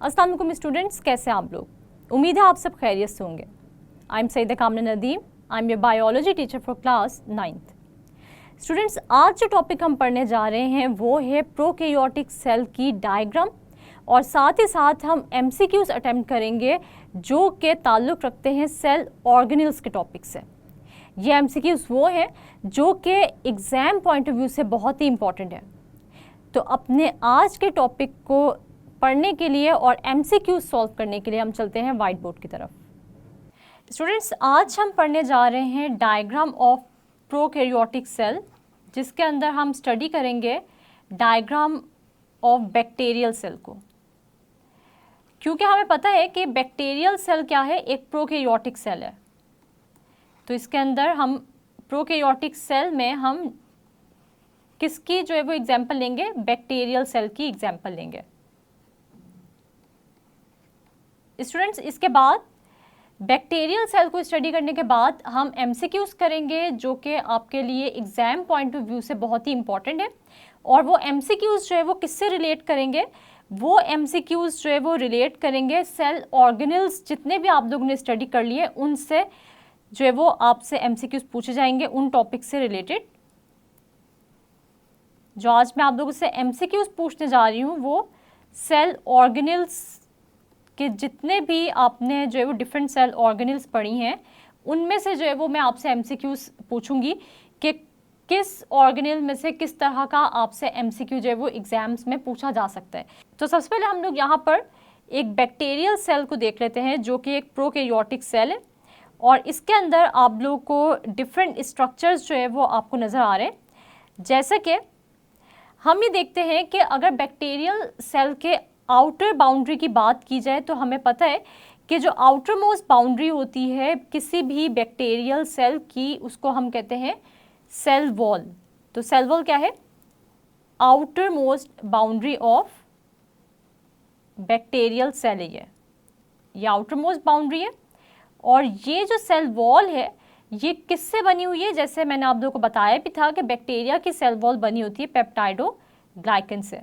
अस्सलाम वालेकुम स्टूडेंट्स, कैसे हैं आप लोग? उम्मीद है आप सब खैरियत से होंगे। आई एम सईदा कामना Nadeem, I am your biology teacher for class 9th। Students, आज जो टॉपिक हम पढ़ने जा रहे हैं वो है प्रोकैरियोटिक सेल की डायग्राम, और साथ ही साथ हम MCQs अटेम्प्ट करेंगे जो के ताल्लुक़ रखते हैं सेल ऑर्गेनल्स के टॉपिक से। ये MCQs वो हैं जो कि एग्ज़ाम पॉइंट ऑफ व्यू से बहुत ही इम्पॉर्टेंट है। तो अपने आज के टॉपिक को पढ़ने के लिए और MCQ सॉल्व करने के लिए हम चलते हैं वाइट बोर्ड की तरफ। स्टूडेंट्स, आज हम पढ़ने जा रहे हैं डायग्राम ऑफ प्रोकैरियोटिक सेल, जिसके अंदर हम स्टडी करेंगे डायग्राम ऑफ बैक्टीरियल सेल को। क्योंकि हमें पता है कि बैक्टीरियल सेल क्या है, एक प्रोकैरियोटिक सेल है। तो इसके अंदर हम प्रोकैरियोटिक सेल में हम किसकी जो है वो एग्जाम्पल लेंगे, बैक्टीरियल सेल की एग्जाम्पल लेंगे। स्टूडेंट्स, इसके बाद बैक्टीरियल सेल को स्टडी करने के बाद हम MCQs करेंगे जो कि आपके लिए एग्ज़ाम पॉइंट ऑफ व्यू से बहुत ही इंपॉर्टेंट है। और वो MCQs जो है वो किससे रिलेट करेंगे, वो MCQs जो है वो रिलेट करेंगे सेल ऑर्गेनल्स, जितने भी आप लोगों ने स्टडी कर लिए उनसे जो है वो आपसे MCQs पूछे जाएंगे उन टॉपिक से रिलेटेड। जो आज मैं आप लोगों से MCQs पूछने जा रही हूँ वो सेल ऑर्गेनल्स कि जितने भी आपने जो है वो डिफरेंट सेल ऑर्गेनल्स पढ़ी हैं उनमें से जो है वो मैं आपसे MCQs पूछूंगी कि किस ऑर्गेनल में से किस तरह का आपसे MCQ जो है वो एग्जाम्स में पूछा जा सकता है। तो सबसे पहले हम लोग यहाँ पर एक बैक्टीरियल सेल को देख लेते हैं जो कि एक प्रोकैरियोटिक सेल है, और इसके अंदर आप लोगों को डिफरेंट स्ट्रक्चर्स जो है वो आपको नज़र आ रहे हैं। जैसे कि हम ये देखते हैं कि अगर बैक्टीरियल सेल के आउटर बाउंड्री की बात की जाए तो हमें पता है कि जो आउटर मोस्ट बाउंड्री होती है किसी भी बैक्टीरियल सेल की, उसको हम कहते हैं सेल वॉल। तो सेल वॉल क्या है? Outer most boundary of bacterial cell है, ये आउटर मोस्ट बाउंड्री है। और ये जो सेल वॉल है ये किससे बनी हुई है? जैसे मैंने आप लोगों को बताया भी था कि बैक्टीरिया की सेल वॉल बनी होती है पेप्टाइडोग्लाइकन से।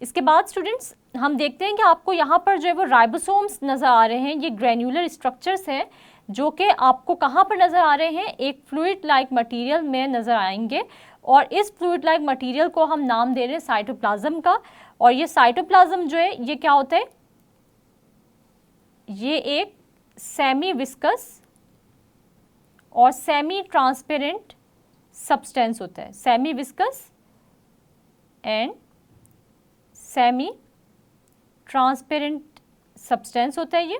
इसके बाद स्टूडेंट्स हम देखते हैं कि आपको यहाँ पर जो है वो राइबोसोम्स नज़र आ रहे हैं। ये ग्रैन्युलर स्ट्रक्चर्स हैं जो कि आपको कहाँ पर नज़र आ रहे हैं, एक फ्लूइड लाइक मटेरियल में नज़र आएंगे। और इस फ्लूइड लाइक मटेरियल को हम नाम दे रहे हैं साइटोप्लाज्म का। और ये साइटोप्लाज्म जो है ये क्या होता है, ये एक सेमी विस्कस और सेमी ट्रांसपेरेंट सब्सटेंस होता है। Semi viscous and semi transparent substance होता है ये,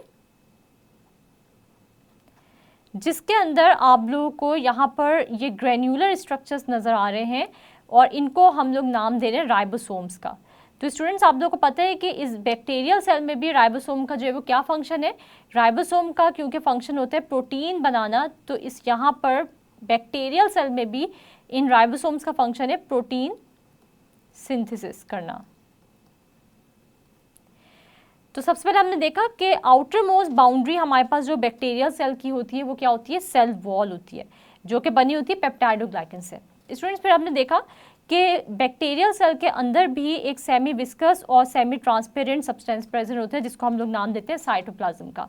जिसके अंदर आप लोगों को यहाँ पर ये ग्रैन्युलर स्ट्रक्चर्स नज़र आ रहे हैं और इनको हम लोग नाम दे रहे हैं राइबोसोम्स का। तो स्टूडेंट्स, आप लोगों को पता है कि इस बैक्टीरियल सेल में भी राइबोसोम का जो है वो क्या फंक्शन है, राइबोसोम का क्योंकि फंक्शन होता है प्रोटीन बनाना, तो इस यहाँ पर बैक्टीरियल सेल में भी इन राइबोसोम्स का फंक्शन है प्रोटीन सिंथेसिस करना। तो सबसे पहले हमने देखा कि आउटर मोस्ट बाउंड्री हमारे पास जो बैक्टीरियल सेल की होती है वो क्या होती है, सेल वॉल होती है जो कि बनी होती है पेप्टाइडोग्लाइकन से। स्टूडेंट्स, फिर हमने देखा कि बैक्टीरियल सेल के अंदर भी एक सेमी विस्कस और सेमी ट्रांसपेरेंट सब्सटेंस प्रेजेंट होता है जिसको हम लोग नाम देते हैं साइटोप्लाज्म का।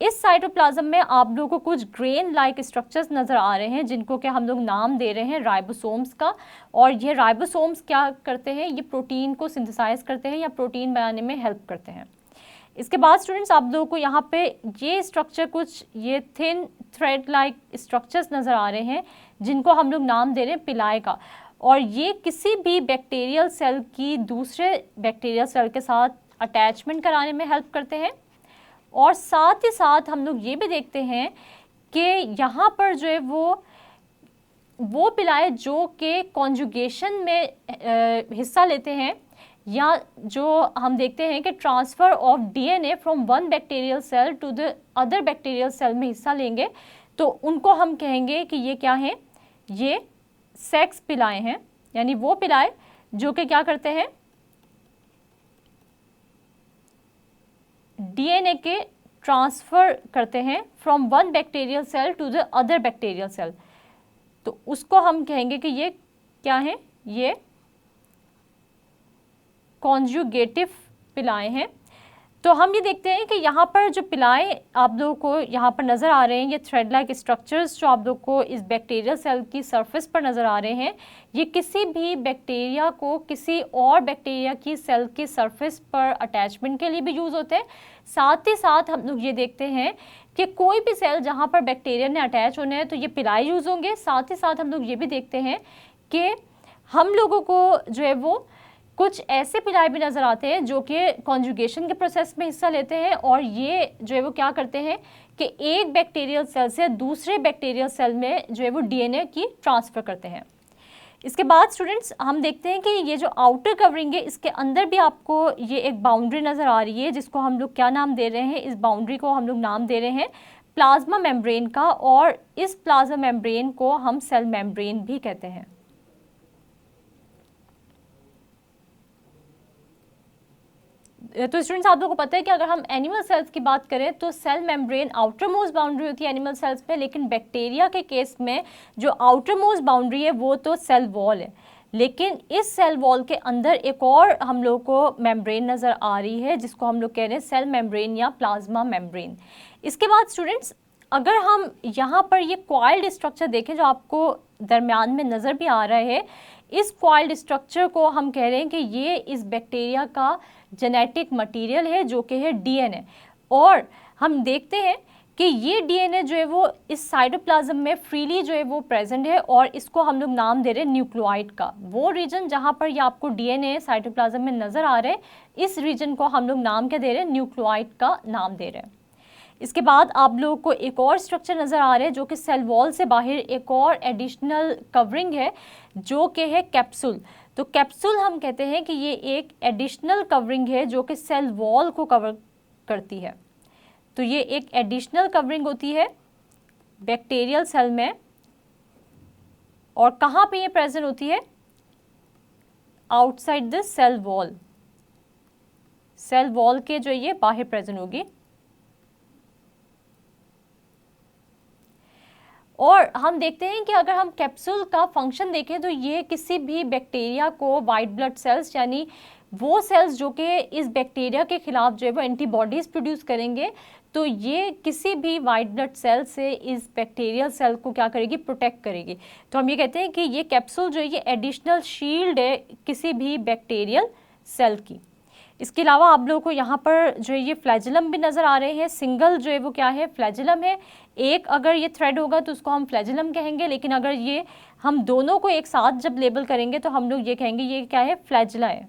इस साइटोप्लाज्म में आप लोगों को कुछ ग्रेन लाइक स्ट्रक्चर्स नज़र आ रहे हैं जिनको कि हम लोग नाम दे रहे हैं राइबोसोम्स का। और ये राइबोसोम्स क्या करते हैं, ये प्रोटीन को सिंथेसाइज करते हैं या प्रोटीन बनाने में हेल्प करते हैं। इसके बाद स्टूडेंट्स, आप लोगों को यहाँ पे ये स्ट्रक्चर कुछ ये थिन थ्रेड लाइक स्ट्रक्चर्स नज़र आ रहे हैं जिनको हम लोग नाम दे रहे हैं पिलाए का। और ये किसी भी बैक्टीरियल सेल की दूसरे बैक्टीरियल सेल के साथ अटैचमेंट कराने में हेल्प करते हैं। और साथ ही साथ हम लोग ये भी देखते हैं कि यहाँ पर जो है वो पिलाए जो कि कॉन्जुगेशन में हिस्सा लेते हैं, या जो हम देखते हैं कि transfer of DNA from one bacterial cell to the other bacterial cell में हिस्सा लेंगे, तो उनको हम कहेंगे कि ये क्या हैं, ये सेक्स पिलाए हैं। यानी वो पिलाए जो कि क्या करते हैं, DNA के ट्रांसफ़र करते हैं from one bacterial cell to the other bacterial cell. तो उसको हम कहेंगे कि ये क्या है, ये कॉन्जुगेटिव पिलाएं हैं। तो हम ये देखते हैं कि यहाँ पर जो पिलाएं आप लोगों को यहाँ पर नज़र आ रहे हैं, ये थ्रेड लाइक स्ट्रक्चर्स जो आप लोग को इस बैक्टीरियल सेल की सरफेस पर नज़र आ रहे हैं, ये किसी भी बैक्टीरिया को किसी और बैक्टीरिया की सेल की सरफेस पर अटैचमेंट के लिए भी यूज़ होते हैं। साथ ही साथ हम लोग ये देखते हैं कि कोई भी सेल जहाँ पर बैक्टीरिया ने अटैच होने हैं तो ये पिलाए यूज़ होंगे। साथ ही साथ हम लोग ये भी देखते हैं कि हम लोगों को जो है वो कुछ ऐसे पिलाए भी नज़र आते हैं जो कि कॉन्जुगेशन के प्रोसेस में हिस्सा लेते हैं, और ये जो है वो क्या करते हैं कि एक बैक्टीरियल सेल से दूसरे बैक्टीरियल सेल में जो है वो डीएनए की ट्रांसफ़र करते हैं। इसके बाद स्टूडेंट्स हम देखते हैं कि ये जो आउटर कवरिंग है इसके अंदर भी आपको ये एक बाउंड्री नज़र आ रही है, जिसको हम लोग क्या नाम दे रहे हैं, इस बाउंड्री को हम लोग नाम दे रहे हैं प्लाज्मा मेम्ब्रेन का, और इस प्लाज्मा मेम्ब्रेन को हम सेल मेम्ब्रेन भी कहते हैं। तो स्टूडेंट्स आप लोगों को पता है कि अगर हम एनिमल सेल्स की बात करें तो cell membrane outer most boundary होती है एनिमल सेल्स में, लेकिन बैक्टीरिया के केस में जो आउटर मोस्ट बाउंड्री है वो तो सेल वॉल है। लेकिन इस सेल वॉल के अंदर एक और हम लोग को मेम्ब्रेन नज़र आ रही है जिसको हम लोग कह रहे हैं सेल मेम्ब्रेन या प्लाज्मा मेम्ब्रेन। इसके बाद स्टूडेंट्स अगर हम यहाँ पर ये कॉइल्ड स्ट्रक्चर देखें जो आपको दरमियान में नज़र भी आ रहा है, इस कॉइल्ड स्ट्रक्चर को हम कह रहे हैं कि ये इस बैक्टीरिया का जेनेटिक मटेरियल है जो कि है डीएनए, और हम देखते हैं कि ये डीएनए जो है वो इस साइटोप्लाज्म में फ्रीली जो है वो प्रेजेंट है, और इसको हम लोग नाम दे रहे हैं न्यूक्लियोइड का। वो रीजन जहाँ पर ये आपको डीएनए साइटोप्लाज्म में नज़र आ रहे हैं, इस रीजन को हम लोग नाम क्या दे रहे हैं, न्यूक्लियोइड का नाम दे रहे हैं। इसके बाद आप लोगों को एक और स्ट्रक्चर नज़र आ रहा है जो कि सेल वॉल से बाहर एक और एडिशनल कवरिंग है जो कि है कैप्सूल। तो कैप्सूल हम कहते हैं कि ये एक एडिशनल कवरिंग है जो कि सेल वॉल को कवर करती है। तो ये एक एडिशनल कवरिंग होती है बैक्टीरियल सेल में, और कहाँ पे ये प्रेजेंट होती है, outside the cell wall, cell wall के जो ये बाहर प्रेजेंट होगी। और हम देखते हैं कि अगर हम कैप्सूल का फंक्शन देखें तो ये किसी भी बैक्टीरिया को वाइट ब्लड सेल्स, यानी वो सेल्स जो कि इस बैक्टीरिया के खिलाफ जो है वो एंटीबॉडीज़ प्रोड्यूस करेंगे, तो ये किसी भी वाइट ब्लड सेल से इस बैक्टीरियल सेल को क्या करेगी, प्रोटेक्ट करेगी। तो हम ये कहते हैं कि ये कैप्सूल जो है ये एडिशनल शील्ड है किसी भी बैक्टीरियल सेल की। इसके अलावा आप लोगों को यहाँ पर जो है ये फ्लैजिलम भी नज़र आ रहे हैं। सिंगल जो है वो क्या है, फ्लैजिलम है। एक अगर ये थ्रेड होगा तो उसको हम फ्लैजिलम कहेंगे, लेकिन अगर ये हम दोनों को एक साथ जब लेबल करेंगे तो हम लोग ये कहेंगे ये क्या है, फ्लैजिला है।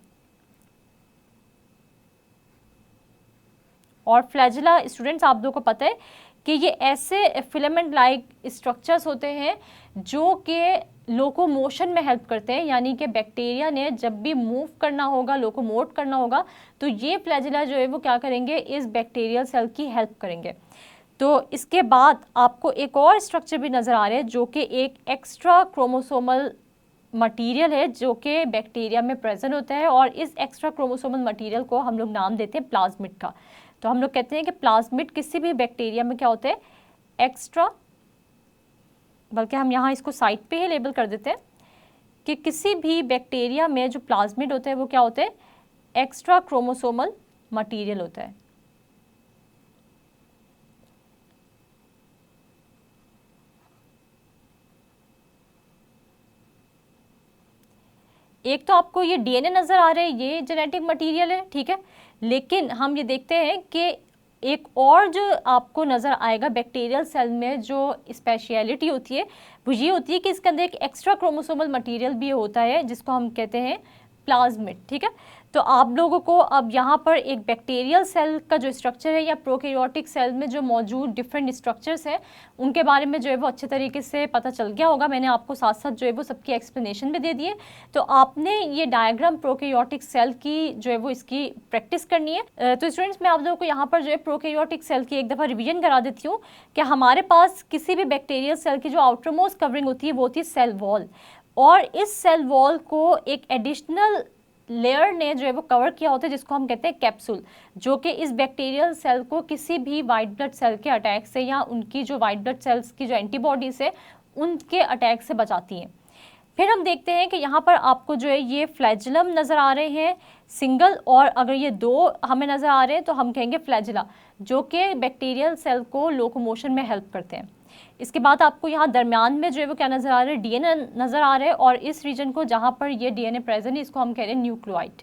और फ्लैजिला स्टूडेंट्स आप लोगों को पता है कि ये ऐसे फिलामेंट लाइक स्ट्रक्चर्स होते हैं जो कि लोकोमोशन में हेल्प करते हैं, यानी कि बैक्टीरिया ने जब भी मूव करना होगा, लोकोमोट करना होगा, तो ये फ्लैजिला जो है वो क्या करेंगे, इस बैक्टीरियल सेल की हेल्प करेंगे। तो इसके बाद आपको एक और स्ट्रक्चर भी नज़र आ रहा है जो कि एक एक्स्ट्रा क्रोमोसोमल मटेरियल है जो कि बैक्टीरिया में प्रेजेंट होता है, और इस एक्स्ट्रा क्रोमोसोमल मटेरियल को हम लोग नाम देते हैं प्लाज्मिड का। तो हम लोग कहते हैं कि प्लाज्मिड किसी भी बैक्टीरिया में क्या होता है, एक्स्ट्रा, बल्कि हम यहाँ इसको साइड पे ही लेबल कर देते हैं कि किसी भी बैक्टीरिया में जो प्लाज्मिड होता है वो क्या होता है, एक्स्ट्रा क्रोमोसोमल मटेरियल होता है। एक तो आपको ये डीएनए नज़र आ रहा है, ये जेनेटिक मटेरियल है, ठीक है, लेकिन हम ये देखते हैं कि एक और जो आपको नज़र आएगा बैक्टीरियल सेल में जो स्पेशलिटी होती है वो ये होती है कि इसके अंदर एक एक्स्ट्रा क्रोमोसोमल मटेरियल भी होता है जिसको हम कहते हैं प्लाज्मिड, ठीक है। तो आप लोगों को अब यहाँ पर एक बैक्टीरियल सेल का जो स्ट्रक्चर है या प्रोकैरियोटिक सेल में जो मौजूद डिफरेंट स्ट्रक्चर्स हैं उनके बारे में जो है वो अच्छे तरीके से पता चल गया होगा। मैंने आपको साथ साथ जो है वो सबकी एक्सप्लेनेशन भी दे दी है। तो आपने ये डायग्राम प्रोकैरियोटिक सेल की जो है वो इसकी प्रैक्टिस करनी है। तो स्टूडेंट्स मैं आप लोगों को यहाँ पर जो है प्रोकैरियोटिक सेल की एक दफ़ा रिविजन करा देती हूँ कि हमारे पास किसी भी बैक्टीरियल सेल की जो आउटर मोस्ट कवरिंग होती है वो होती है सेल वॉल, और इस सेल वॉल को एक एडिशनल लेयर ने जो है वो कवर किया होता है जिसको हम कहते हैं कैप्सूल, जो कि इस बैक्टीरियल सेल को किसी भी वाइट ब्लड सेल के अटैक से या उनकी जो वाइट ब्लड सेल्स की जो एंटीबॉडीज है उनके अटैक से बचाती हैं। फिर हम देखते हैं कि यहाँ पर आपको जो है ये फ्लैजिलम नज़र आ रहे हैं सिंगल, और अगर ये 2 हमें नज़र आ रहे हैं तो हम कहेंगे फ्लैजिला, जो कि बैक्टीरियल सेल को लोकोमोशन में हेल्प करते हैं। इसके बाद आपको यहाँ दरमियान में जो है वो क्या नज़र आ रहा है, डीएनए नज़र आ रहा है, और इस रीजन को जहाँ पर ये डीएनए प्रेजेंट है इसको हम कह रहे हैं न्यूक्लियोइड।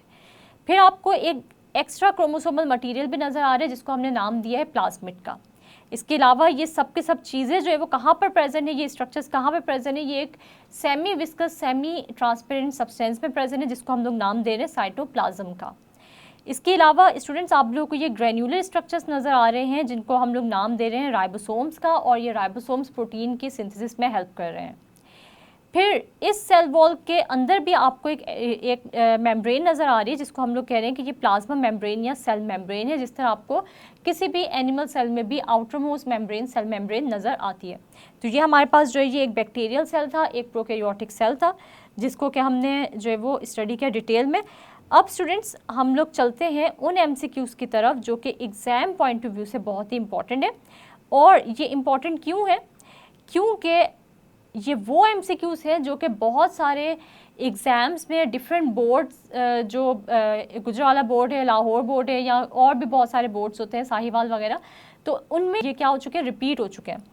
फिर आपको एक एक्स्ट्रा क्रोमोसोमल मटेरियल भी नज़र आ रहा है जिसको हमने नाम दिया है प्लाज्मिड का। इसके अलावा ये सब के सब चीज़ें जो है वो कहाँ पर प्रेजेंट है, ये स्ट्रक्चर्स कहाँ पर प्रेजेंट है, ये एक semi viscous semi transparent substance में प्रेजेंट है जिसको हम लोग नाम दे रहे हैं साइटोप्लाज्म का। इसके अलावा स्टूडेंट्स आप लोगों को ये ग्रेन्युलर स्ट्रक्चर्स नज़र आ रहे हैं जिनको हम लोग नाम दे रहे हैं राइबोसोम्स का, और ये राइबोसोम्स प्रोटीन की सिंथेसिस में हेल्प कर रहे हैं। फिर इस सेल वॉल के अंदर भी आपको एक मेम्ब्रेन नज़र आ रही है जिसको हम लोग कह रहे हैं कि ये प्लाज्मा मेम्ब्रेन या सेल मेम्ब्रेन है, जिस तरह आपको किसी भी एनिमल सेल में भी outer most membrane cell membrane नज़र आती है। तो ये हमारे पास जो है ये एक बैक्टीरियल सेल था, एक प्रोकैरियोटिक सेल था, जिसको कि हमने जो है वो स्टडी किया डिटेल में। अब स्टूडेंट्स हम लोग चलते हैं उन MCQs की तरफ जो कि एग्ज़ाम पॉइंट ऑफ व्यू से बहुत ही इंपॉर्टेंट है। और ये इम्पॉर्टेंट क्यों है, क्योंकि ये वो MCQs हैं जो कि बहुत सारे एग्ज़ाम्स में डिफरेंट बोर्ड्स, जो गुजरावाला बोर्ड है, लाहौर बोर्ड है, या और भी बहुत सारे बोर्ड्स होते हैं साहिवाल वगैरह, तो उनमें ये क्या हो चुके हैं, रिपीट हो चुके हैं।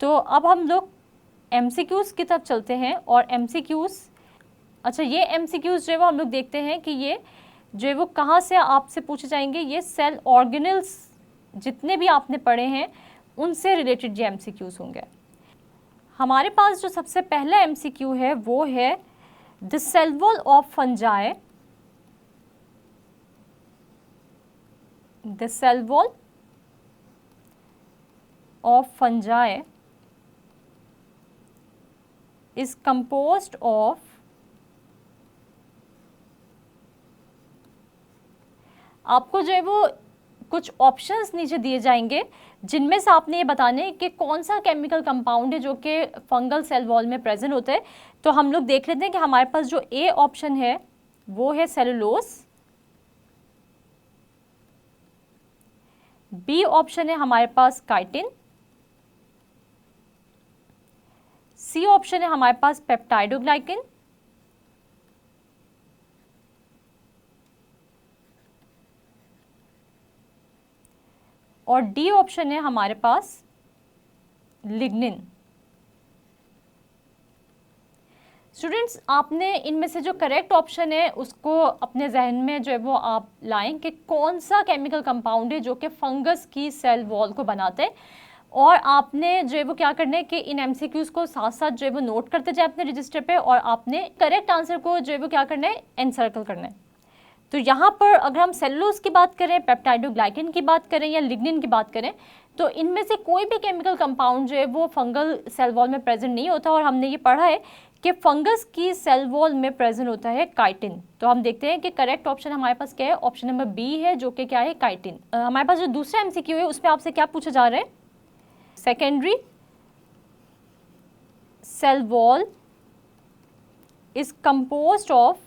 तो अब हम लोग MCQs की तरफ चलते हैं। और MCQs, अच्छा ये MCQs जो है वो हम लोग देखते हैं कि ये जो है वो कहाँ से आपसे पूछे जाएंगे, ये सेल ऑर्गेनल्स जितने भी आपने पढ़े हैं उनसे रिलेटेड ये MCQs होंगे। हमारे पास जो सबसे पहला MCQ है वो है the cell wall of fungi, the cell wall of fungi is composed of, आपको जो है वो कुछ ऑप्शंस नीचे दिए जाएंगे जिनमें से आपने ये बताने कि कौन सा केमिकल कंपाउंड है जो कि फंगल सेल वॉल में प्रेजेंट होता है। तो हम लोग देख लेते हैं कि हमारे पास जो ए ऑप्शन है वो है सेलुलोज, बी ऑप्शन है हमारे पास काइटिन, सी ऑप्शन है हमारे पास पेप्टाइडोग्लाइकिन, और डी ऑप्शन है हमारे पास लिग्निन। स्टूडेंट्स आपने इनमें से जो करेक्ट ऑप्शन है उसको अपने जहन में जो है वो आप लाएं कि कौन सा केमिकल कंपाउंड है जो कि फंगस की सेल वॉल को बनाते हैं, और आपने जो है वो क्या करना है कि इन MCQs को साथ साथ जो है वो नोट करते जाए अपने रजिस्टर पे, और आपने करेक्ट आंसर को जो है वो क्या करना है, एनसर्कल करना है। तो यहाँ पर अगर हम सेलुलोज की बात करें, पेप्टाइडोग्लाइकिन की बात करें या लिग्निन की बात करें, तो इनमें से कोई भी केमिकल कंपाउंड जो है वो फंगल सेल वॉल में प्रेजेंट नहीं होता, और हमने ये पढ़ा है कि फंगस की सेल वॉल में प्रेजेंट होता है काइटिन। तो हम देखते हैं कि करेक्ट ऑप्शन हमारे पास क्या है, ऑप्शन नंबर बी है जो कि क्या है, काइटिन। हमारे पास जो दूसरा MCQ है उसमें आपसे क्या पूछा जा रहा है, secondary cell wall is composed of,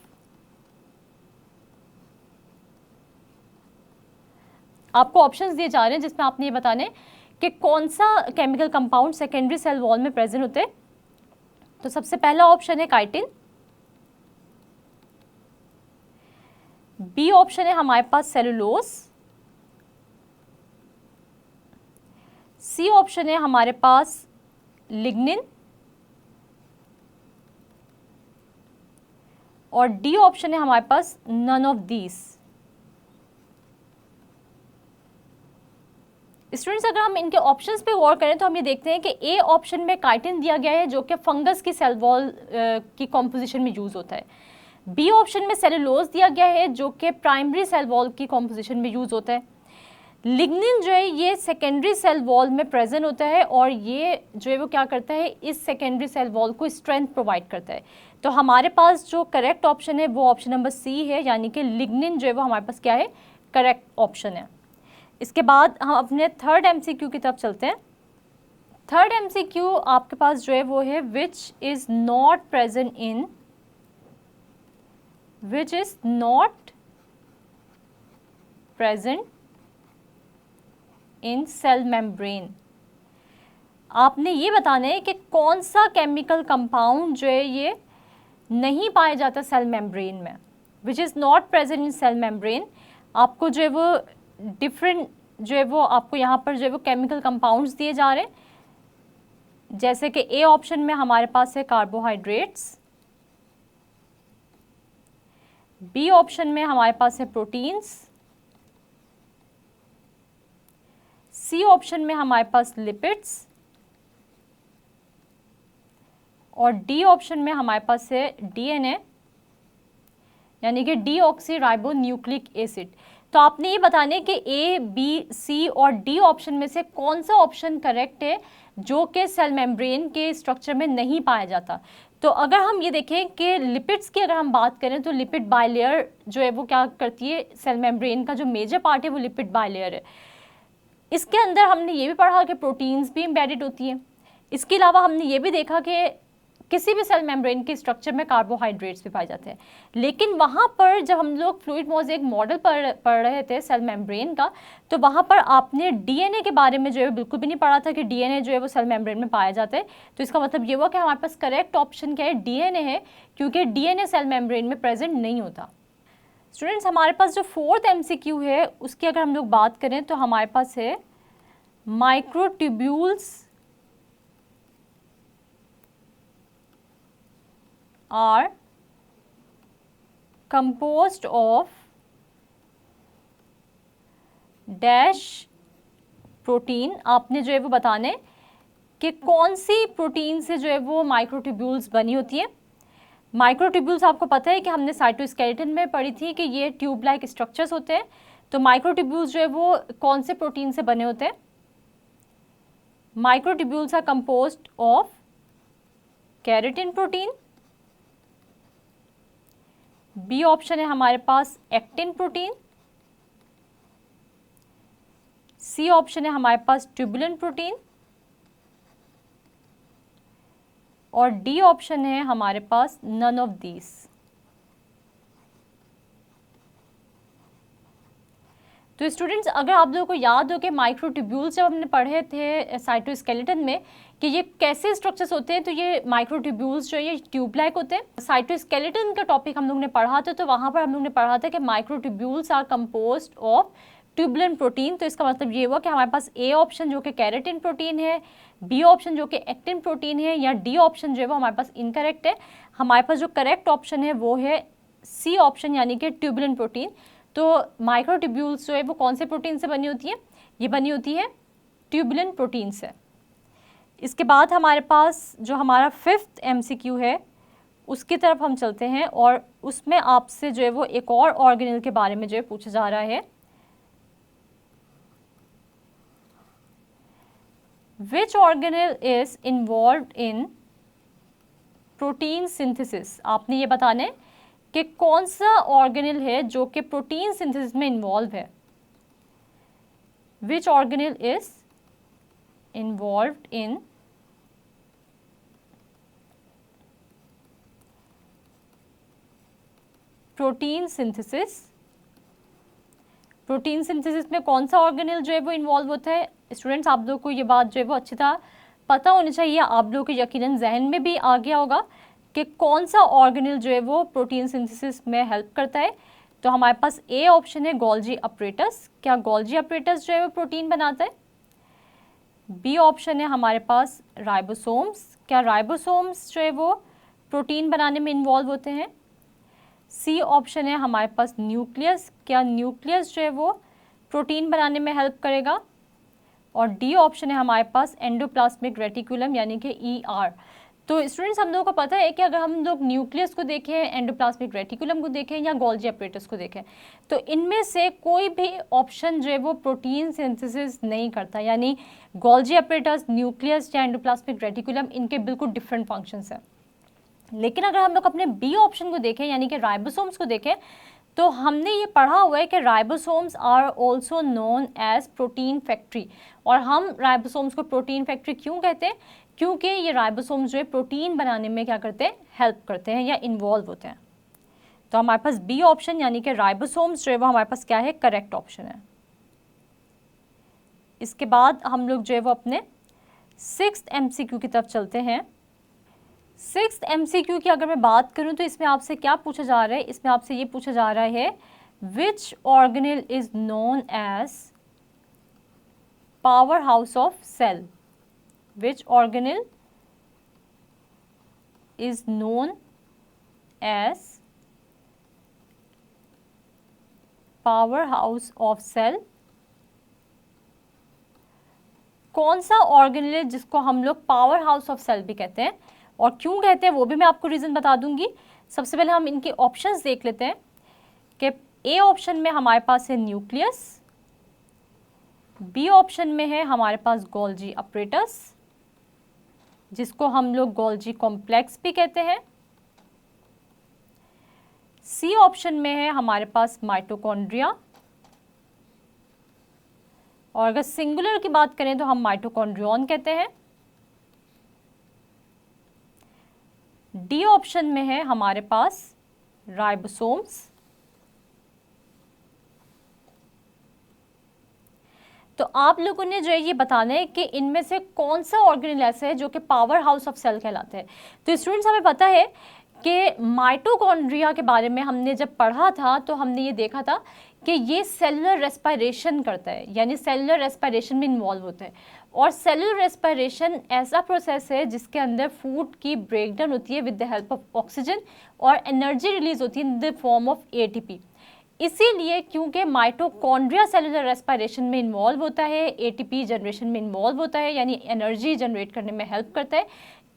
आपको ऑप्शंस दिए जा रहे हैं जिसमें आपने ये बताने कि कौन सा chemical compound secondary cell wall में प्रेजेंट होते हैं। तो सबसे पहला ऑप्शन है काइटिन, बी ऑप्शन है हमारे पास सेलुलोज, सी ऑप्शन है हमारे पास लिग्निन, और डी ऑप्शन है हमारे पास नन ऑफ दीज। स्टूडेंट्स अगर हम इनके ऑप्शंस पे गौर करें तो हम ये देखते हैं कि ए ऑप्शन में काइटिन दिया गया है जो कि फंगस की सेल वॉल की कॉम्पोजिशन में यूज़ होता है, बी ऑप्शन में सेलुलोज दिया गया है जो कि प्राइमरी सेल वॉल की कॉम्पोजिशन में यूज़ होता है, लिग्निन जो है ये सेकेंडरी सेल वॉल में प्रेजेंट होता है, और ये जो है वो क्या करता है, इस सेकेंडरी सेल वॉल को स्ट्रेंथ प्रोवाइड करता है। तो हमारे पास जो करेक्ट ऑप्शन है वो ऑप्शन नंबर सी है, यानी कि लिग्निन जो है वो हमारे पास क्या है, करेक्ट ऑप्शन है। इसके बाद हम अपने थर्ड MCQ की तरफ चलते हैं। थर्ड MCQ आपके पास जो है वो है which is not present in, which is not present in cell membrane. आपने ये बताना है कि कौन सा केमिकल कंपाउंड जो है ये नहीं पाया जाता सेल मेम्ब्रेन में, which is not present in cell membrane. आपको जो है वो डिफरेंट जो है वो आपको यहाँ पर जो है वो केमिकल कंपाउंड्स दिए जा रहे हैं, जैसे कि ए ऑप्शन में हमारे पास है कार्बोहाइड्रेट्स, बी ऑप्शन में हमारे पास है प्रोटीन्स, सी ऑप्शन में हमारे पास लिपिड्स, और डी ऑप्शन में हमारे पास है डीएनए यानी कि डीऑक्सी न्यूक्लिक एसिड। तो आपने ये बताने कि ए, बी, सी और डी ऑप्शन में से कौन सा ऑप्शन करेक्ट है जो कि सेल मेम्ब्रेन के स्ट्रक्चर में नहीं पाया जाता। तो अगर हम ये देखें कि लिपिड्स की अगर हम बात करें तो लिपिड बाइलेयर जो है वो क्या करती है, सेल मेम्ब्रेन का जो मेजर पार्ट है वो लिपिड बाइलेयर है। इसके अंदर हमने ये भी पढ़ा कि प्रोटीन्स भी एम्बेडेड होती हैं। इसके अलावा हमने ये भी देखा कि किसी भी सेल मेम्ब्रेन के स्ट्रक्चर में कार्बोहाइड्रेट्स भी पाए जाते हैं। लेकिन वहाँ पर जब हम लोग फ्लूइड मोज़ेक मॉडल पढ़ रहे थे सेल मेम्ब्रेन का, तो वहाँ पर आपने डीएनए के बारे में जो है बिल्कुल भी नहीं पढ़ा था कि डीएनए जो है वो सेल मेम्ब्रेन में पाया जाता है। तो इसका मतलब ये हुआ कि हमारे पास करेक्ट ऑप्शन क्या है, डीएनए है, क्योंकि डीएनए सेल मेम्ब्रेन में प्रेजेंट नहीं होता। स्टूडेंट्स, हमारे पास जो 4th MCQ है उसकी अगर हम लोग बात करें तो हमारे पास है microtubules are composed of dash protein. आपने जो है वो बताने कि कौन सी प्रोटीन से जो है वो माइक्रोट्यूब्यूल्स बनी होती है। माइक्रोट्यूब्यूल्स आपको पता है कि हमने साइटोस्केलेटन में पढ़ी थी कि ये ट्यूब लाइक स्ट्रक्चर्स होते हैं। तो माइक्रोट्यूब्यूल्स जो है वो कौन से प्रोटीन से बने होते हैं? Microtubules are composed of keratin protein, B option है हमारे पास एक्टिन प्रोटीन, सी ऑप्शन है हमारे पास ट्यूबुलिन प्रोटीन, और डी ऑप्शन है हमारे पास नन ऑफ दीज। तो स्टूडेंट्स, अगर आप लोगों को याद हो कि माइक्रोट्यूब्यूल्स जब हमने पढ़े थे साइटोस्केलेटन में कि ये कैसे स्ट्रक्चर्स होते हैं, तो ये माइक्रोट्यूब्यूल्स जो है ये ट्यूब लाइक होते हैं। साइटोस्केलेटन का टॉपिक हम लोग ने पढ़ा था, तो वहाँ पर हम लोग ने पढ़ा था कि microtubules are composed of tubulin protein. तो इसका मतलब ये हुआ कि हमारे पास ए ऑप्शन जो कि केराटिन प्रोटीन है, बी ऑप्शन जो कि एक्टिन प्रोटीन है, या डी ऑप्शन जो है वो हमारे पास इनकरेक्ट है। हमारे पास जो करेक्ट ऑप्शन है वो है सी ऑप्शन यानी कि ट्यूबुलिन प्रोटीन। तो माइक्रोट्यूब्यूल्स जो है वो कौन से प्रोटीन से बनी होती है? ये बनी होती है ट्यूबुलिन प्रोटीन से। इसके बाद हमारे पास जो हमारा 5th MCQ है उसकी तरफ हम चलते हैं, और उसमें आपसे जो है वो एक और ऑर्गेनेल के बारे में जो है पूछा जा रहा है। Which organelle is involved in protein synthesis? आपने ये बताना है कि कौन सा ऑर्गेनेल है जो कि प्रोटीन सिंथेसिस में इन्वॉल्व है। Which organelle is involved in protein synthesis. Protein synthesis में कौन सा ऑर्गेनेल जो है वो इन्वॉल्व होता है? स्टूडेंट्स, आप लोगों को ये बात जो है वो अच्छी तरह पता होनी चाहिए। आप लोगों के यकीनन जहन में भी आ गया होगा कि कौन सा ऑर्गेनेल जो है वो प्रोटीन सिंथेसिस में हेल्प करता है। तो हमारे पास ए ऑप्शन है गोल्जी अपरेटस। क्या गोल्जी अपरेटस जो है वो प्रोटीन बनाता है? बी ऑप्शन है हमारे पास राइबोसोम्स। क्या राइबोसोम्स जो है वो प्रोटीन बनाने में इन्वॉल्व होते हैं? सी ऑप्शन है हमारे पास न्यूक्लियस। क्या न्यूक्लियस जो है वो प्रोटीन बनाने में हेल्प करेगा? और डी ऑप्शन है हमारे पास एंडोप्लाज्मिक रेटिकुलम यानी कि ER। तो स्टूडेंट्स, हम लोगों को पता है कि अगर हम लोग न्यूक्लियस को देखें, एंडोप्लाज्मिक रेटिकुलम को देखें या गोल्जी अपरेटस को देखें, तो इनमें से कोई भी ऑप्शन जो है वो प्रोटीन सिंथेसिस नहीं करता। यानी गोल्जी अपरेटस, न्यूक्लियस या एंडोप्लाज्मिक रेटिकुलम, इनके बिल्कुल डिफरेंट फंक्शंस हैं। लेकिन अगर हम लोग अपने बी ऑप्शन को देखें यानी कि राइबोसोम्स को देखें, तो हमने ये पढ़ा हुआ है कि ribosomes are also known as protein factory. और हम राइबोसोम्स को प्रोटीन फैक्ट्री क्यों कहते हैं? क्योंकि ये राइबोसोम्स जो है प्रोटीन बनाने में क्या करते हैं? हेल्प करते हैं या इन्वॉल्व होते हैं। तो हमारे पास बी ऑप्शन यानी कि राइबोसोम्स जो है वो हमारे पास क्या है? करेक्ट ऑप्शन है। इसके बाद हम लोग जो है वो अपने सिक्स्थ एमसीक्यू की तरफ चलते हैं। सिक्स्थ एमसीक्यू की अगर मैं बात करूं तो इसमें आपसे क्या पूछा जा रहा है, इसमें आपसे ये पूछा जा रहा है which organelle is known as power house of cell. Which organelle is known as power house of cell. कौन सा ऑर्गेनेल है जिसको हम लोग पावर हाउस ऑफ सेल भी कहते हैं, और क्यों कहते हैं वो भी मैं आपको रीजन बता दूंगी। सबसे पहले हम इनके ऑप्शंस देख लेते हैं कि ए ऑप्शन में हमारे पास है न्यूक्लियस, बी ऑप्शन में है हमारे पास गोल्जी अपरेटस जिसको हम लोग गोल्जी कॉम्प्लेक्स भी कहते हैं, सी ऑप्शन में है हमारे पास माइटोकॉन्ड्रिया, और अगर सिंगुलर की बात करें तो हम माइटोकॉन्ड्रियन कहते हैं, डी ऑप्शन में है हमारे पास राइबोसोम्स। तो आप लोगों ने जो है ये बताना है कि इनमें से कौन सा ऑर्गेनेल ऐसा है जो कि पावर हाउस ऑफ सेल कहलाते हैं। तो स्टूडेंट्स हमें पता है कि माइटोकॉन्ड्रिया के बारे में हमने जब पढ़ा था तो हमने ये देखा था कि ये सेलुलर रेस्पिरेशन करता है, यानी सेलुलर रेस्पिरेशन में इन्वॉल्व होता है। और सेलुलर रेस्पिरेशन ऐसा प्रोसेस है जिसके अंदर फूड की ब्रेकडाउन होती है with the help of oxygen और एनर्जी रिलीज होती है in the form of ATP. इसीलिए क्योंकि माइटोकॉन्ड्रिया सेलुलर रेस्पिरेशन में इन्वॉल्व होता है, एटीपी जनरेशन में इन्वॉल्व होता है, यानी एनर्जी जनरेट करने में हेल्प करता है,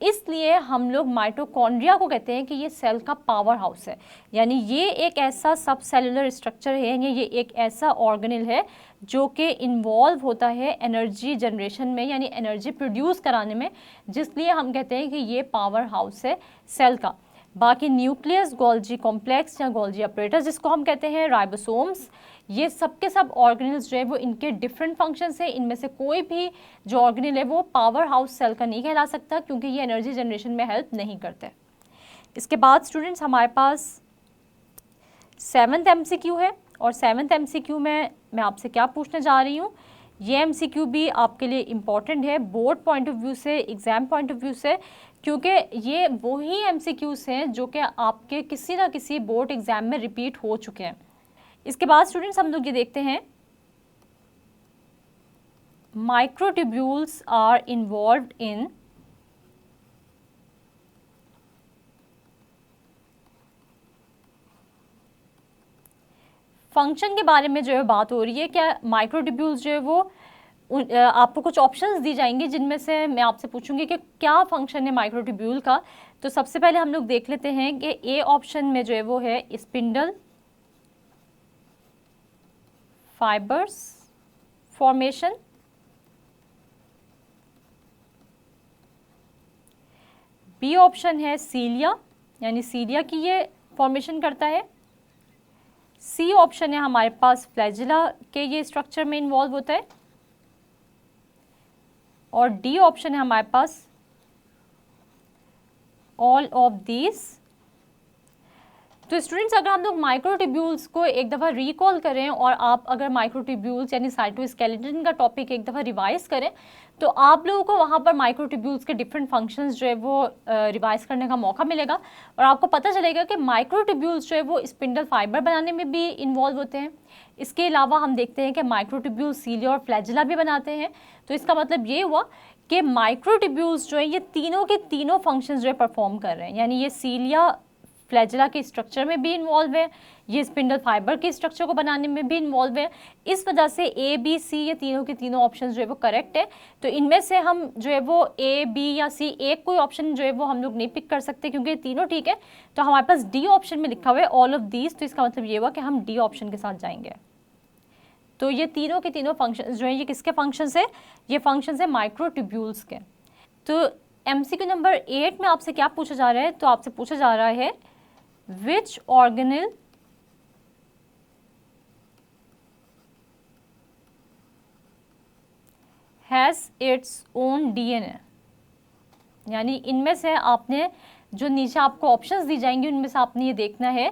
इसलिए हम लोग माइटोकॉन्ड्रिया को कहते हैं कि ये सेल का पावर हाउस है। यानी ये एक ऐसा सब सेलुलर स्ट्रक्चर है, ये एक ऐसा ऑर्गेनेल है जो कि इन्वॉल्व होता है एनर्जी जनरेशन में, यानी एनर्जी प्रोड्यूस कराने में, जिसलिए हम कहते हैं कि ये पावर हाउस है सेल का। बाकी न्यूक्लियस, गोल्जी कॉम्प्लेक्स या गोल्जी अपरेटस जिसको हम कहते हैं, राइबोसोम्स, ये सब के सब ऑर्गेनेल्स जो है वो इनके डिफरेंट फंक्शंस हैं। इनमें से कोई भी जो ऑर्गेनेल है वो पावर हाउस सेल का नहीं कहला सकता क्योंकि ये एनर्जी जनरेशन में हेल्प नहीं करते। इसके बाद स्टूडेंट्स हमारे पास 7th एमसीक्यू है, और 7th एमसीक्यू में मैं आपसे क्या पूछने जा रही हूँ, ये एमसीक्यू भी आपके लिए इम्पॉर्टेंट है बोर्ड पॉइंट ऑफ व्यू से, एग्जाम पॉइंट ऑफ व्यू से, क्योंकि ये वही एमसीक्यूज हैं जो कि आपके किसी ना किसी बोर्ड एग्जाम में रिपीट हो चुके हैं। इसके बाद स्टूडेंट्स हम लोग ये देखते हैं microtubules are involved in function के बारे में जो है बात हो रही है। क्या माइक्रोट्यूब्यूल्स जो है वो आपको कुछ ऑप्शंस दी जाएंगे जिनमें से मैं आपसे पूछूंगी कि क्या फंक्शन है माइक्रोट्यूब्यूल का। तो सबसे पहले हम लोग देख लेते हैं कि ए ऑप्शन में जो है वो है spindle fibres formation, B option है सीलिया, यानी सीलिया की ये फॉर्मेशन करता है, सी ऑप्शन है हमारे पास फ्लैजिला के ये स्ट्रक्चर में इन्वॉल्व होता है, और डी ऑप्शन है हमारे पास ऑल ऑफ दीज। तो स्टूडेंट्स अगर हम लोग माइक्रोट्यूब्यूल्स को एक दफ़ा रिकॉल करें और आप अगर माइक्रोट्यूब्यूल्स यानी साइटोस्केलेटन का टॉपिक एक दफ़ा रिवाइज करें तो आप लोगों को वहाँ पर माइक्रोट्यूब्यूल्स के डिफरेंट फंक्शंस जो है वो रिवाइज करने का मौका मिलेगा, और आपको पता चलेगा कि माइक्रोट्यूब्यूल्स जो है वो स्पिंडल फाइबर बनाने में भी इन्वॉल्व होते हैं। इसके अलावा हम देखते हैं कि माइक्रोट्यूब्यूल्स सीलिया और फ्लैजिला भी बनाते हैं। तो इसका मतलब ये हुआ कि माइक्रोट्यूब्यूल्स जो है ये तीनों के तीनों फंक्शंस जो है परफॉर्म कर रहे हैं, यानी ये सीलिया फ्लैजिला के स्ट्रक्चर में भी इन्वॉल्व है, ये स्पिंडल फाइबर के स्ट्रक्चर को बनाने में भी इन्वॉल्व है। इस वजह से ए बी सी ये तीनों के तीनों ऑप्शन जो है वो करेक्ट है। तो इनमें से हम जो है वो ए बी या सी एक कोई ऑप्शन जो है वो हम लोग नहीं पिक कर सकते क्योंकि ये तीनों ठीक है। तो हमारे पास डी ऑप्शन में लिखा हुआ है ऑल ऑफ दीज, तो इसका मतलब ये हुआ कि हम डी ऑप्शन के साथ जाएंगे। तो ये तीनों के तीनों फंक्शन जो है ये किसके फंक्शंस है, ये फंक्शंस है माइक्रोट्यूब्यूल्स के। तो एमसीक्यू नंबर 8 में आपसे क्या पूछा जा रहा है, तो आपसे पूछा जा रहा है which organelle has its own DNA, यानी इनमें से आपने जो नीचे आपको ऑप्शंस दी जाएंगी उनमें से आपने ये देखना है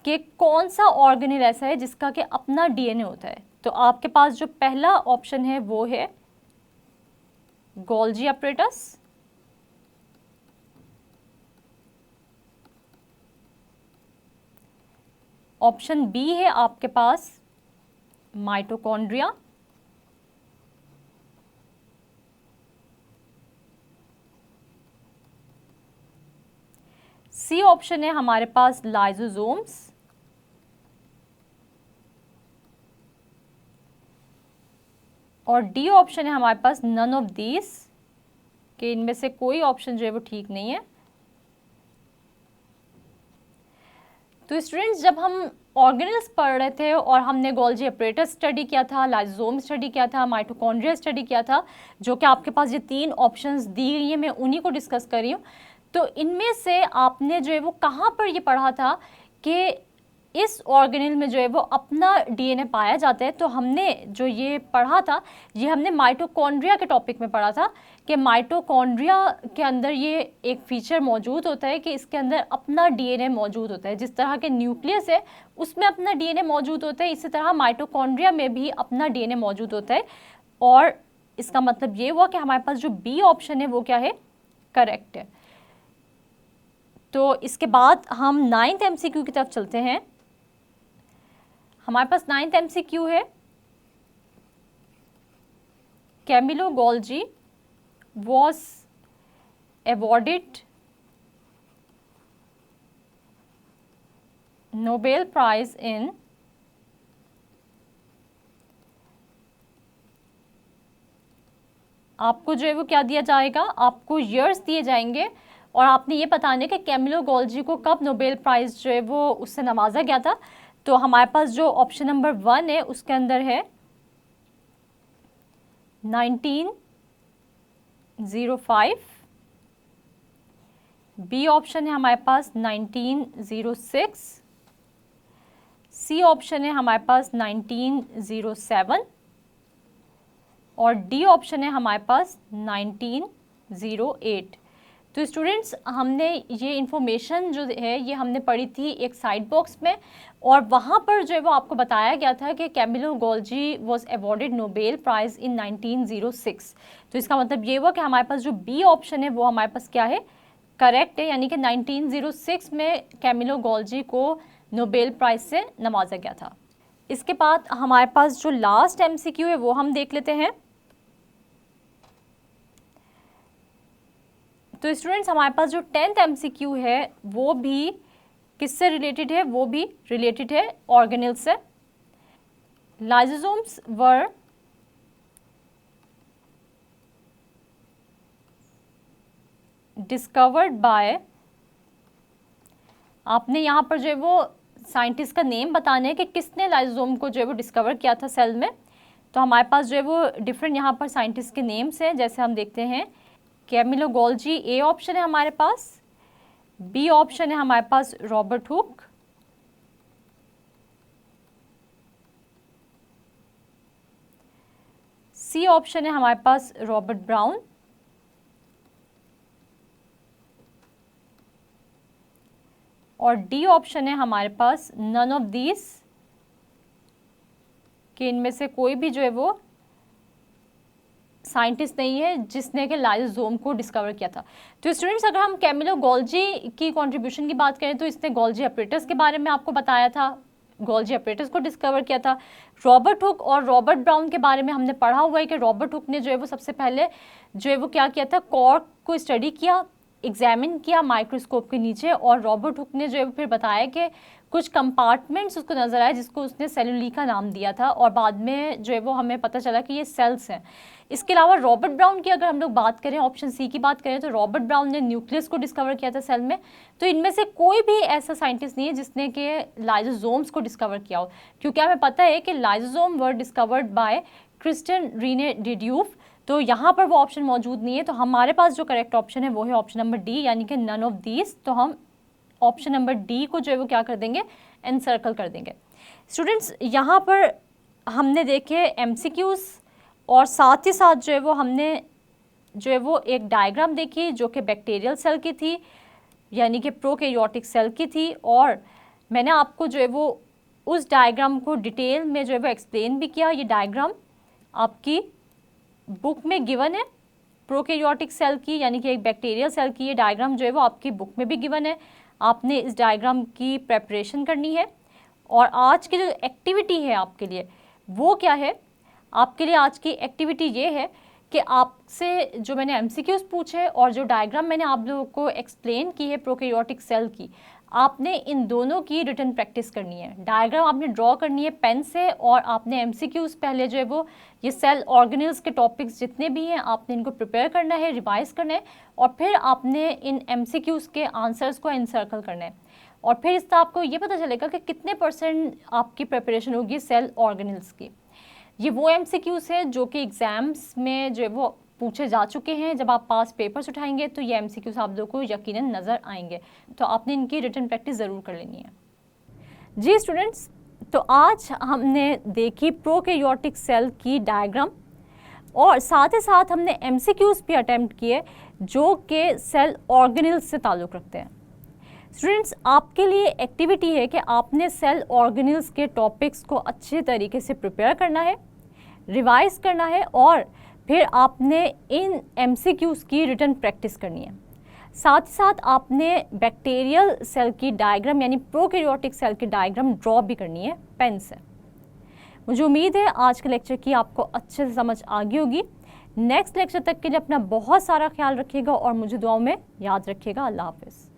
कि कौन सा ऑर्गेनेल ऐसा है जिसका कि अपना डीएनए होता है। तो आपके पास जो पहला ऑप्शन है वो है गोल्जी अपरेटस, ऑप्शन बी है आपके पास माइटोकॉन्ड्रिया, सी ऑप्शन है हमारे पास लाइजोसोम्स, और डी ऑप्शन है हमारे पास नन ऑफ दीज, कि इनमें से कोई ऑप्शन जो है वो ठीक नहीं है। तो स्टूडेंट्स, जब हम ऑर्गेनेल्स पढ़ रहे थे और हमने गोल्जी अपरेटस स्टडी किया था, लाइसोसोम स्टडी किया था, माइटोकॉन्ड्रिया स्टडी किया था, जो कि आपके पास ये 3 ऑप्शंस दी गई हैं, मैं उन्हीं को डिस्कस कर रही हूँ। तो इनमें से आपने जो है वो कहाँ पर ये पढ़ा था कि इस ऑर्गेनेल में जो है वो अपना डीएनए पाया जाता है? तो हमने जो ये पढ़ा था, ये हमने माइटोकॉन्ड्रिया के टॉपिक में पढ़ा था कि माइटोकॉन्ड्रिया के अंदर ये एक फीचर मौजूद होता है कि इसके अंदर अपना डीएनए मौजूद होता है। जिस तरह के न्यूक्लियस है उसमें अपना डीएनए मौजूद होता है, इसी तरह माइटोकॉन्ड्रिया में भी अपना डीएनए मौजूद होता है। और इसका मतलब ये हुआ कि हमारे पास जो बी ऑप्शन है वो क्या है, करेक्ट है। तो इसके बाद हम 9th MCQ की तरफ चलते हैं। हमारे पास 9th MCQ है, Camillo Golgi was awarded Nobel Prize in आपको जो है वो क्या दिया जाएगा, आपको ईयर्स दिए जाएंगे और आपने ये बताने कि कैमिलो गोल्जी को कब नोबेल प्राइज़ जो है वो उससे नवाजा गया था। तो हमारे पास जो ऑप्शन नंबर 1 है उसके अंदर है 1905, बी ऑप्शन है हमारे पास 1906, सी ऑप्शन है हमारे पास 1907 और डी ऑप्शन है हमारे पास 1908। तो स्टूडेंट्स, हमने ये इन्फॉर्मेशन जो है ये हमने पढ़ी थी एक साइड बॉक्स में, और वहाँ पर जो है वो आपको बताया गया था कि Camillo Golgi was awarded Nobel prize in 1906। तो इसका मतलब ये हुआ कि हमारे पास जो बी ऑप्शन है वो हमारे पास क्या है, करेक्ट है, यानी कि 1906 में कैमिलो गोल्जी को नोबेल प्राइज़ से नवाजा गया था। इसके बाद हमारे पास जो लास्ट MCQ है वो हम देख लेते हैं। तो स्टूडेंट्स, हमारे पास जो 10th MCQ है वो भी किससे रिलेटेड है, वो भी रिलेटेड है ऑर्गेनेल से। लाइसोसोम्स वर डिस्कवर्ड बाय, आपने यहाँ पर जो है वो साइंटिस्ट का नेम बताना है कि किसने लाइसोसोम को जो है वो डिस्कवर किया था सेल में। तो हमारे पास जो है वो डिफरेंट यहाँ पर साइंटिस्ट के नेम्स हैं, जैसे हम देखते हैं कैमिलो गोल्जी ए ऑप्शन है हमारे पास, बी ऑप्शन है हमारे पास रॉबर्ट हुक, सी ऑप्शन है हमारे पास रॉबर्ट ब्राउन और डी ऑप्शन है हमारे पास नन ऑफ दीज, कि इनमें से कोई भी जो है वो साइंटिस्ट नहीं है जिसने कि लाइसोसोम को डिस्कवर किया था। तो स्टूडेंट्स, अगर हम कैमिलो गोल्जी की कंट्रीब्यूशन की बात करें तो इसने गोल्जी अपरेटस के बारे में आपको बताया था, गोल्जी अपरेटस को डिस्कवर किया था। रॉबर्ट हुक और रॉबर्ट ब्राउन के बारे में हमने पढ़ा हुआ है कि रॉबर्ट हुक ने जो है वो सबसे पहले जो है वो क्या किया था, कॉर्क को स्टडी किया, एग्जामिन किया माइक्रोस्कोप के नीचे, और रॉबर्ट हुक ने जो है फिर बताया कि कुछ कंपार्टमेंट्स उसको नजर आए जिसको उसने सेलुली का नाम दिया था, और बाद में जो है वो हमें पता चला कि ये सेल्स हैं। इसके अलावा रॉबर्ट ब्राउन की अगर हम लोग बात करें, ऑप्शन सी की बात करें, तो रॉबर्ट ब्राउन ने न्यूक्लियस को डिस्कवर किया था सेल में। तो इनमें से कोई भी ऐसा साइंटिस्ट नहीं है जिसने कि लाइसोसोम्स को डिस्कवर किया हो, क्योंकि हमें पता है कि lysosome were discovered by Christian Rene de Duve. तो यहाँ पर वो ऑप्शन मौजूद नहीं है। तो हमारे पास जो करेक्ट ऑप्शन है वो है ऑप्शन नंबर डी, यानी कि नन ऑफ दीज। तो हम ऑप्शन नंबर डी को जो है वो क्या कर देंगे, एनसर्कल कर देंगे। स्टूडेंट्स, यहाँ पर हमने देखे MCQs और साथ ही साथ जो है वो हमने जो है वो एक डायग्राम देखी जो कि बैक्टीरियल सेल की थी, यानी कि प्रोकैरियोटिक सेल की थी, और मैंने आपको जो है वो उस डायग्राम को डिटेल में जो है वो एक्सप्लेन भी किया। ये डायग्राम आपकी बुक में गिवन है, प्रोकैरियोटिक सेल की यानी कि एक बैक्टीरियल सेल की ये डायग्राम जो है वो आपकी बुक में भी गिवन है। आपने इस डायग्राम की प्रेपरेशन करनी है। और आज की जो एक्टिविटी है आपके लिए वो क्या है, आपके लिए आज की एक्टिविटी ये है कि आपसे जो मैंने एमसीक्यूज़ पूछे और जो डायग्राम मैंने आप लोगों को एक्सप्लेन की है प्रोकैरियोटिक सेल की, आपने इन दोनों की रिटन प्रैक्टिस करनी है। डायग्राम आपने ड्रॉ करनी है पेन से और आपने एमसीक्यूज़ पहले जो है वो ये सेल ऑर्गेनेल्स के टॉपिक्स जितने भी हैं आपने इनको प्रिपेयर करना है, रिवाइज करना है और फिर आपने इन एमसीक्यूज़ के आंसर्स को एनसर्कल करना है। और फिर इससे आपको ये पता चलेगा कि कितने % आपकी प्रिपरेशन होगी सेल ऑर्गेनेल्स की। ये वो एमसीक्यूज़ है जो कि एग्ज़ाम्स में जो है वो पूछे जा चुके हैं। जब आप पास पेपर्स उठाएंगे तो ये एमसीक्यूज़ आप लोगों को यकीनन नज़र आएंगे, तो आपने इनकी रिटन प्रैक्टिस ज़रूर कर लेनी है। जी स्टूडेंट्स, तो आज हमने देखी प्रोकैरियोटिक सेल की डायग्राम और साथ ही साथ हमने एमसीक्यूज़ भी अटैम्प्ट किए जो कि सेल ऑर्गेनेल्स से ताल्लुक़ रखते हैं। स्टूडेंट्स, आपके लिए एक्टिविटी है कि आपने सेल ऑर्गेनेल्स के टॉपिक्स को अच्छे तरीके से प्रिपेयर करना है, रिवाइज करना है और फिर आपने इन एमसीक्यूज़ की रिटन प्रैक्टिस करनी है। साथ ही साथ आपने बैक्टीरियल सेल की डायग्राम यानी प्रोकैरियोटिक सेल की डायग्राम ड्रॉ भी करनी है पेन से। मुझे उम्मीद है आज के लेक्चर की आपको अच्छे से समझ आ गई होगी। नेक्स्ट लेक्चर तक के लिए अपना बहुत सारा ख्याल रखिएगा और मुझे दुआओं में याद रखिएगा। अल्लाह हाफिज़।